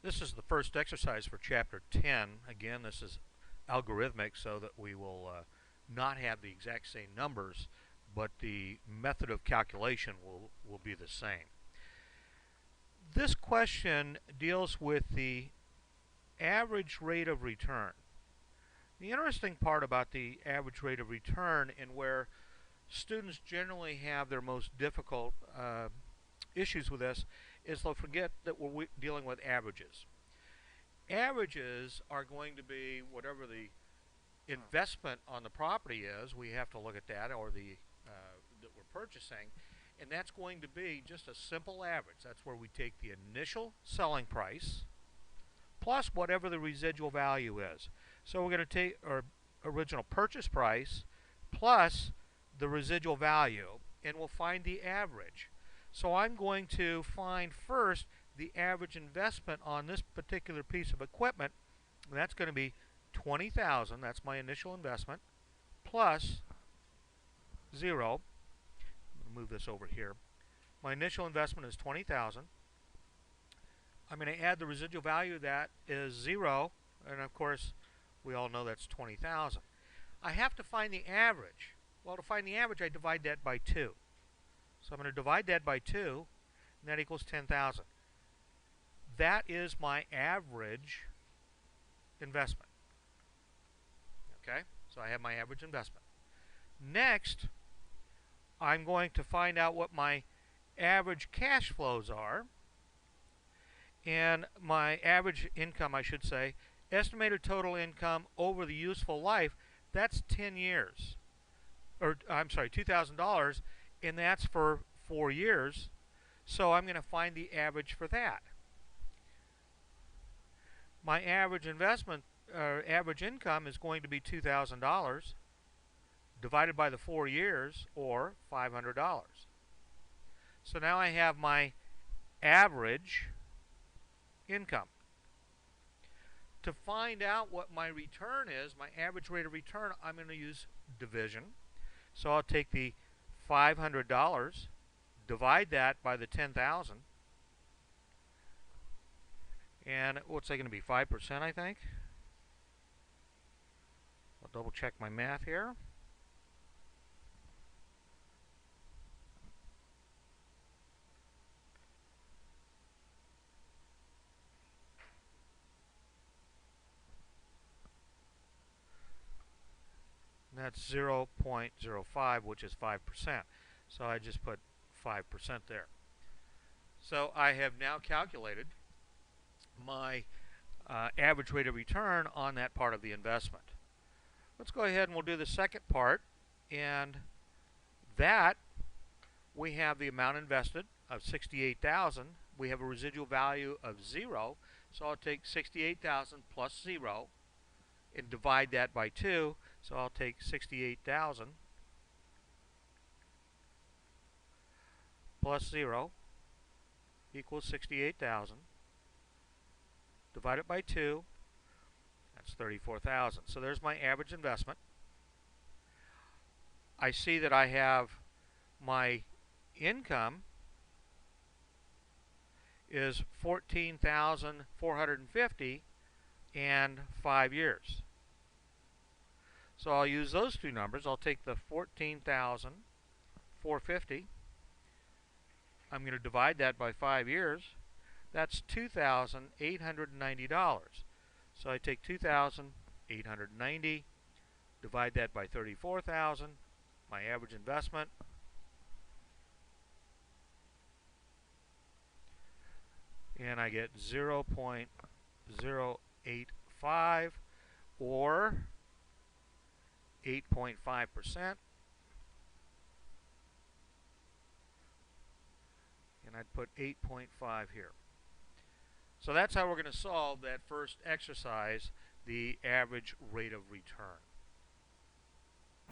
This is the first exercise for Chapter 10. Again, this is algorithmic so that we will not have the exact same numbers, but the method of calculation will be the same. This question deals with the average rate of return. The interesting part about the average rate of return, and where students generally have their most difficult issues with this, is they'll forget that we're dealing with averages. Averages are going to be whatever the investment on the property is. We have to look at that, or the that we're purchasing, and that's going to be just a simple average. That's where we take the initial selling price plus whatever the residual value is. So we're going to take our original purchase price plus the residual value, and we'll find the average. So I'm going to find first the average investment on this particular piece of equipment, and that's going to be $20,000. That's my initial investment, plus 0. I'm going to move this over here. My initial investment is $20,000. I'm going to add the residual value, that is 0, and of course we all know that's 20,000. I have to find the average. Well, to find the average, I divide that by 2. So I'm going to divide that by 2, and that equals 10,000. That is my average investment. Okay, so I have my average investment. Next, I'm going to find out what my average cash flows are, and my average income, I should say, estimated total income over the useful life, that's 10 years. Or, I'm sorry, $2,000, and that's for 4 years. So I'm going to find the average for that. My average investment, average income is going to be $2,000 divided by the 4 years, or $500. So now I have my average income. To find out what my return is, my average rate of return, I'm going to use division. So I'll take the $500, divide that by the 10,000, and what's that going to be, 5%, I think? I'll double check my math here. And that's 0.05, which is 5%. So I just put 5% there. So I have now calculated my average rate of return on that part of the investment. Let's go ahead and we'll do the second part, and that we have the amount invested of $68,000. We have a residual value of 0, so I'll take $68,000 plus 0 and divide that by 2. So I'll take 68,000 plus 0 equals 68,000. Divide it by 2. That's 34,000. So there's my average investment. I see that I have my income is $14,450 and 5 years. So I'll use those two numbers. I'll take the $14,450. I'm going to divide that by 5 years. That's $2,890. So I take 2,890, divide that by 34,000, my average investment, and I get 0.085, or 8.5%. And I'd put 8.5 here. So that's how we're going to solve that first exercise, the average rate of return.